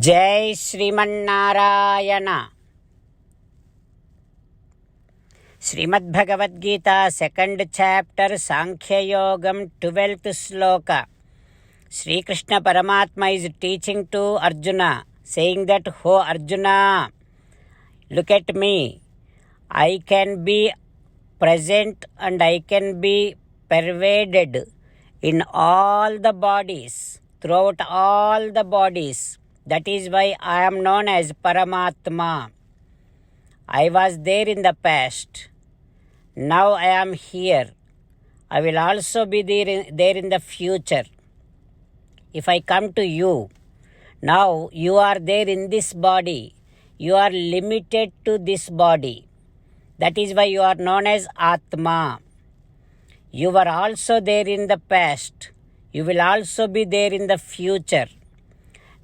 జై Srimannarayana. Srimad Bhagavad Gita second chapter Sankhyayogam 12th shloka. Sri Krishna Paramatma is teaching to Arjuna, saying that, "Oh Arjuna, look at me. I can be present and I can be pervaded in all the bodies, throughout all the bodies. That is why I am known as Paramatma. I was there in the past. Now I am here. I will also be there in the future. If I come to you, now you are there in this body. You are limited to this body. That is why you are known as Atma. You were also there in the past. You will also be there in the future.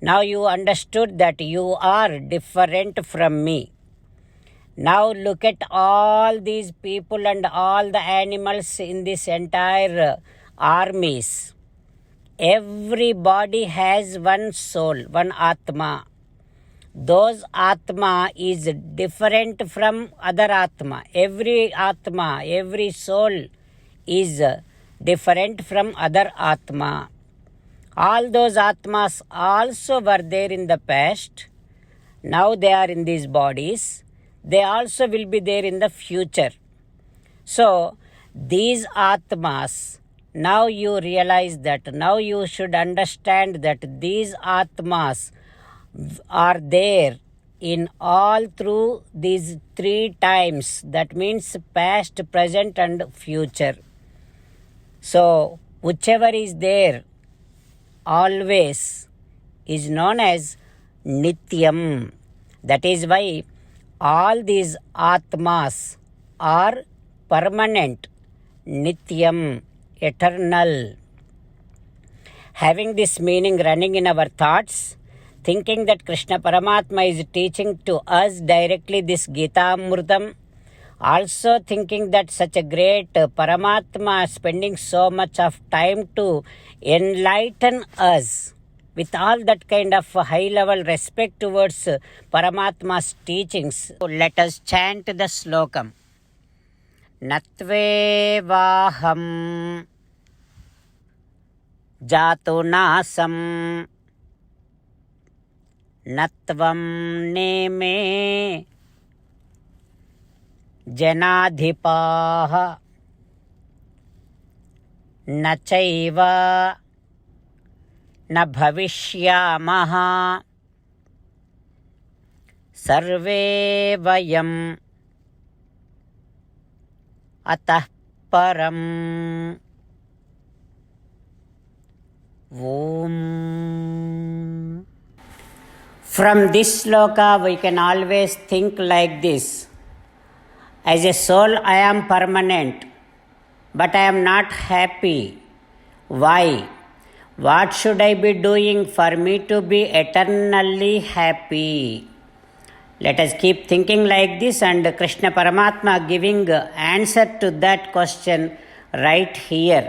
Now you understood that you are different from me. Now look at all these people and all the animals in this entire armies. Everybody has one soul, one Atma. Those Atma is different from other Atma. Every Atma, every soul is different from other Atma. All those Atmas also were there in the past. Now they are in these bodies. They also will be there in the future. So these Atmas, now you realize that, now you should understand that these Atmas are there in all through these three times. That means past, present and future. So whichever is there always is known as Nityam. That is why all these Atmas are permanent, Nityam, eternal. Having this meaning running in our thoughts, thinking that Krishna Paramatma is teaching to us directly this Gita Amrutam, also thinking that such a great Paramatma spending so much of time to enlighten us, with all that kind of high level respect towards Paramatma's teachings. So let us chant the slokam. Natvevaham jatunasam natvam neme janadhipaha nachaiva na bhavishyamaha sarve vayam atah param. Om. From this sloka we can always think like this: as a soul I am permanent, but I am not happy. Why? What should I be doing for me to be eternally happy? Let us keep thinking like this, and Krishna Paramatma giving answer to that question right here.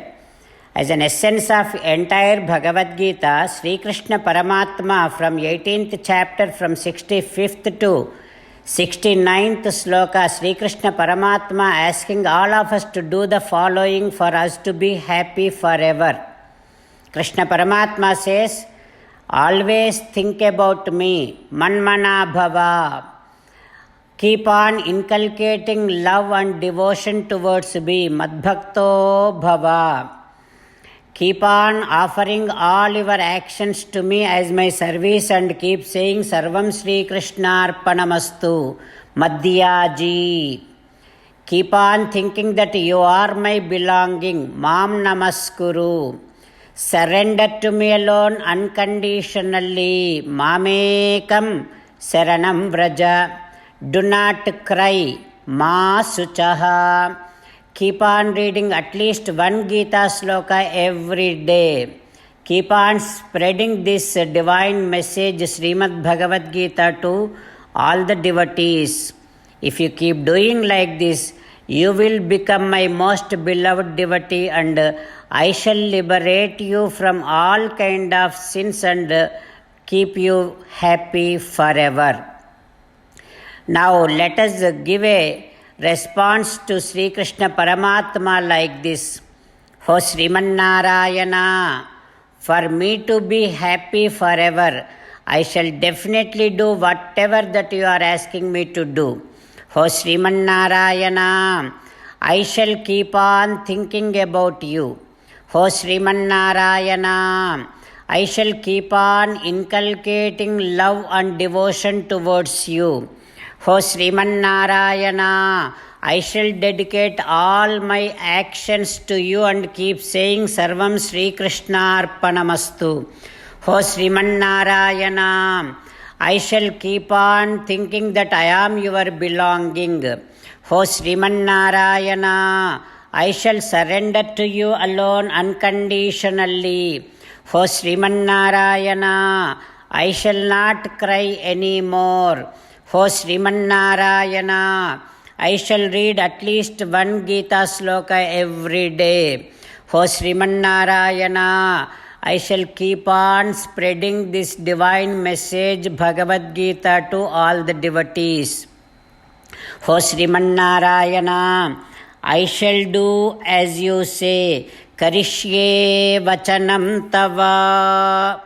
As an essence of entire Bhagavad Gita, Sri Krishna Paramatma from 18th chapter, from 65th to 69th sloka, Sri Krishna Paramatma asking all of us to do the following for us to be happy forever. Krishna Paramatma says, always think about me, manmana bhava. Keep on inculcating love and devotion towards me, madbhakto bhava. Keep on offering all your actions to me as my service, and keep saying Sarvam Sri Krishna Arpanamastu, Madhyaji. Keep on thinking that you are my belonging, Mam Namaskuru. Surrender to me alone unconditionally, Mamekam Saranam Vraja. Do not cry, Ma Suchaha. Keep on reading at least one Gita sloka every day. Keep on spreading this divine message, Srimad Bhagavad Gita, to all the devotees. If you keep doing like this, you will become my most beloved devotee, and I shall liberate you from all kind of sins and keep you happy forever. Now let us give a response to Sri Krishna Paramatma like this. O Sriman Narayana, for me to be happy forever, I shall definitely do whatever that you are asking me to do. O Sriman Narayana, I shall keep on thinking about you. O Sriman Narayana, I shall keep on inculcating love and devotion towards you. O Sriman Narayana, I shall dedicate all my actions to you and keep saying Sarvam Sri Krishna Arpanamastu. O Sriman Narayana, I shall keep on thinking that I am your belonging. O Sriman Narayana, I shall surrender to you alone unconditionally. O Sriman Narayana, I shall not cry anymore. O Sriman Narayana, I shall read at least one Gita sloka every day. O Sriman Narayana, I shall keep on spreading this divine message Bhagavad Gita to all the devotees. O Sriman Narayana, I shall do as you say. Karishye vachanam tava.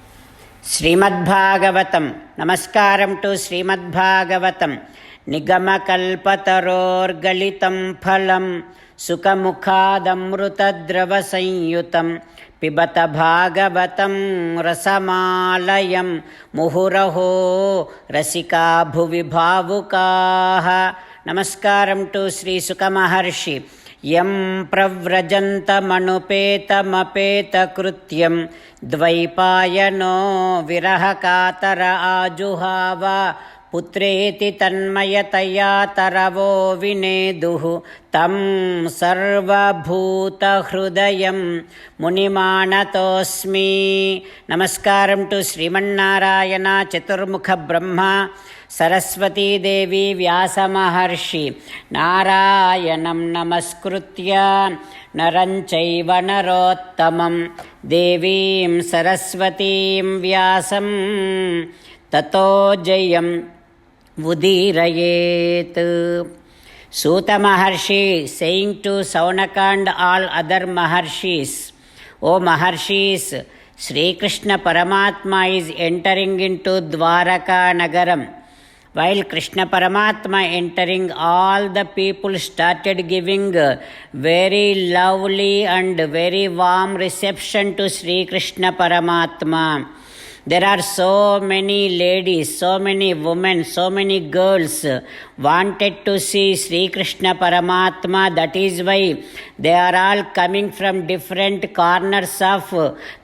Srimad-Bhagavatam. Namaskaram to Srimad-Bhagavatam. Nigamakalpatarorgalitam phalam sukamukhadamrutadrava-sanyutam pibata bhagavatam rasamalayam muhuraho rasika bhuvi bhavukaha. Namaskaram to Sri Suka Maharshi. Yam pravrajantamapeta-krutyam dvaipayano virahakatara ajuhava putreti tanmayataya taravo vineduhu tam sarvabhuta hrudayam munimanatosmi. Namaskaram to Sriman Narayana Chaturmukha Brahma Saraswati Devi Vyasa Maharshi. Narayanam namaskritya naranchaiva narottamam devim saraswatim vyasam tato jayam Vudirayet. Suta Maharshi saying to Saunaka and all other Maharshis, O Maharshis, Sri Krishna Paramatma is entering into Dwaraka Nagaram. While Krishna Paramatma entering, all the people started giving very lovely and very warm reception to Sri Krishna Paramatma. There are so many ladies, so many women, so many girls wanted to see Sri Krishna Paramatma. That is why they are all coming from different corners of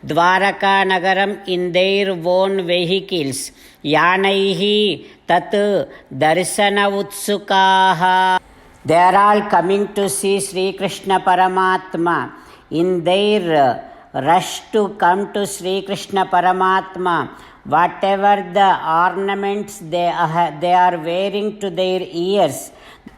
Dwaraka Nagaram in their own vehicles. Yanaihi tat darsana utsukaha. They are all coming to see Sri Krishna Paramatma. In their rush to come to Sri Krishna Paramatma, whatever the ornaments they are wearing to their ears,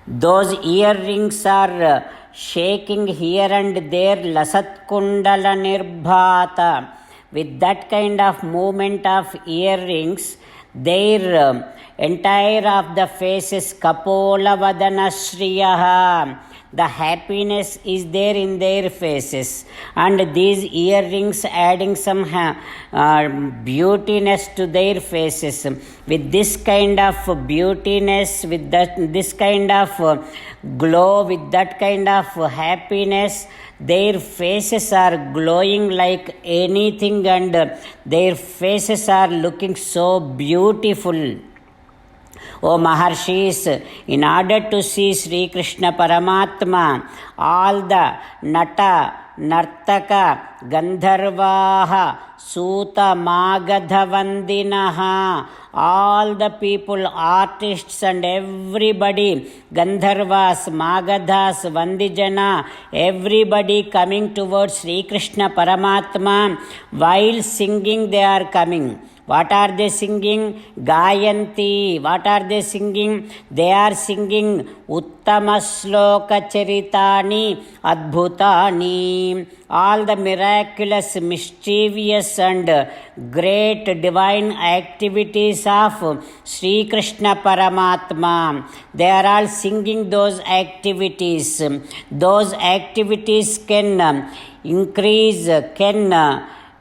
those earrings are shaking here and there, lasat kundala nirbhata. With that kind of movement of earrings, their entire of the faces kapola vadana shriyaha. The happiness is there in their faces, and these earrings adding some beautiness to their faces. With this kind of beautiness, with this kind of glow, with that kind of happiness, their faces are glowing like anything, and their faces are looking so beautiful. O Maharshis, in order to see Sri Krishna Paramatma, all the Nata, Nartaka, Gandharvaha, Suta, Magadhavandinaha, all the people, artists and everybody, Gandharvas, Magadhas, Vandijana, everybody coming towards Sri Krishna Paramatma, while singing they are coming. What are they singing? Gayanti. What are they singing? They are singing Uttama Sloka Charitani Adbhutani. All the miraculous, mischievous and great divine activities of Sri Krishna Paramatma. They are all singing those activities. Those activities can increase, can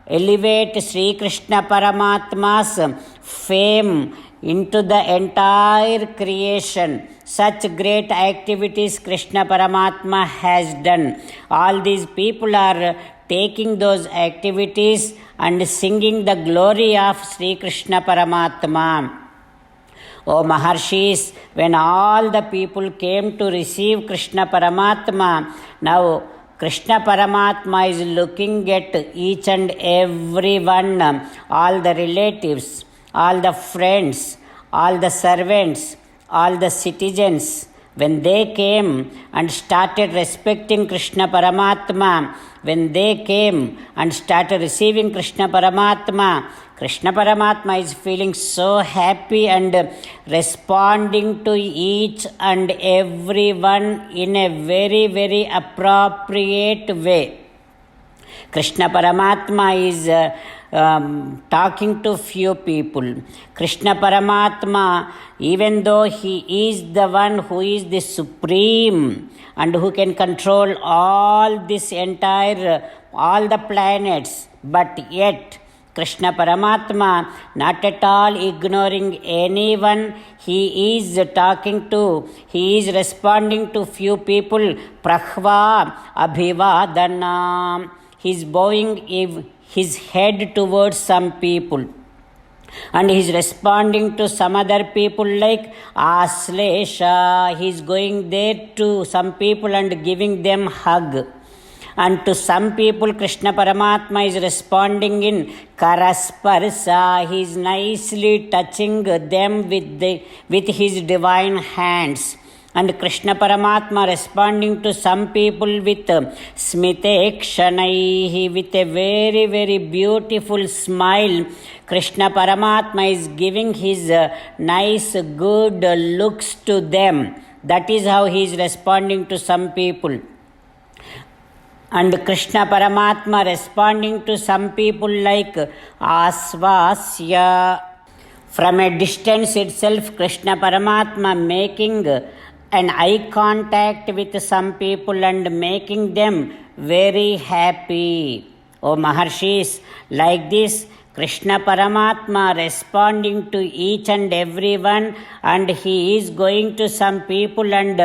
elevate Sri Krishna Paramatma's fame into the entire creation. Such great activities Krishna Paramatma has done. All these people are taking those activities and singing the glory of Sri Krishna Paramatma. O Maharshis, when all the people came to receive Krishna Paramatma, now Krishna Paramatma is looking at each and every one, all the relatives, all the friends, all the servants, all the citizens. When they came and started respecting Krishna Paramatma, when they came and started receiving Krishna Paramatma, Krishna Paramatma is feeling so happy and responding to each and every one in a very, very appropriate way. Krishna Paramatma is talking to few people. Krishna Paramatma, even though he is the one who is the supreme and who can control all this entire, all the planets, but yet Krishna Paramatma, not at all ignoring anyone, he is talking to, he is responding to few people. Prahva Abhivadana. He is bowing his head towards some people. And he is responding to some other people like Aslesha. He is going there to some people and giving them hug. And to some people, Krishna Paramatma is responding in Karasparsa. He is nicely touching them with his divine hands. And Krishna Paramatma responding to some people with Smitekshanaihi, with a very, very beautiful smile. Krishna Paramatma is giving his nice, good looks to them. That is how he is responding to some people. And Krishna Paramatma responding to some people like Asvasya. From a distance itself, Krishna Paramatma making an eye contact with some people and making them very happy. O Maharshis, like this, Krishna Paramatma responding to each and every one, and he is going to some people and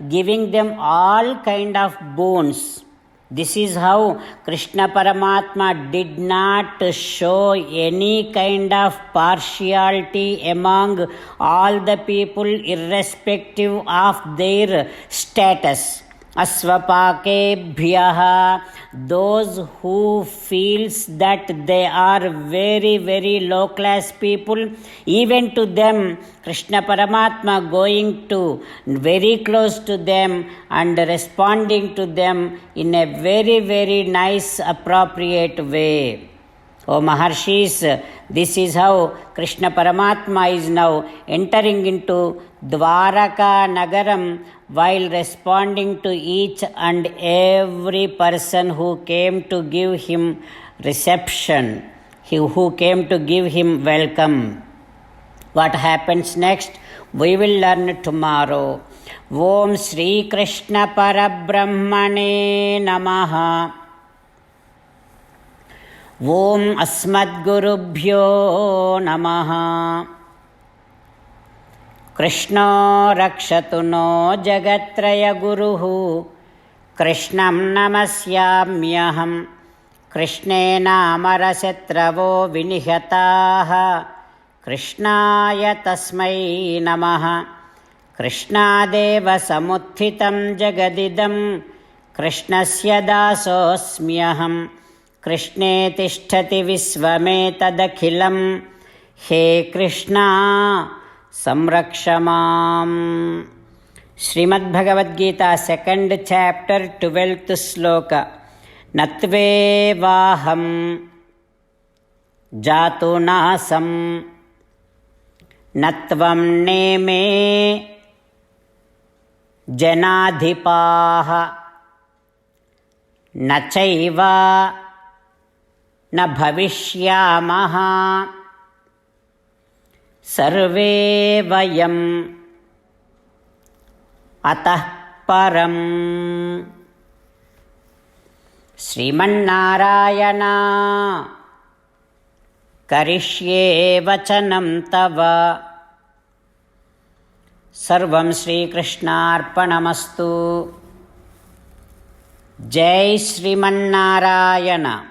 giving them all kind of boons. This is how Krishna Paramatma did not show any kind of partiality among all the people irrespective of their status. Asvapakebhyaha, those who feels that they are very, very low class people, even to them Krishna Paramatma going to very close to them and responding to them in a very, very nice, appropriate way. O Maharshis, this is how Krishna Paramatma is now entering into Dwaraka Nagaram while responding to each and every person who came to give him reception, who came to give him welcome. What happens next? We will learn tomorrow. Om Sri Krishna Parabrahmane Namaha. Om Asmadgurubhyo Namaha. Krishna Rakshatu no Jagatraya Guruhu. Krishnam Namasyamyaham. Krishnena Amarasetravo Vinihataha. Krishnaya Tasmai Namaha. Krishnadeva Samuthitam Jagadidam. Krishnasya Dasosmyaham. Krishne Tishtati Visvametadakhilam. He Krishna Samrakshamam. Srimad Bhagavad Gita, 2nd chapter, 12th sloka. Natvevaham जातु नासं न त्वं नेमे जनाधिपाः न चैव न भविष्यामः सर्वे वयम् अतः परम्। श्रीमन्नारायण करिष्ये वचनं तव। सर्वं श्रीकृष्णार्पणमस्तु। जय श्रीमन्नारायण।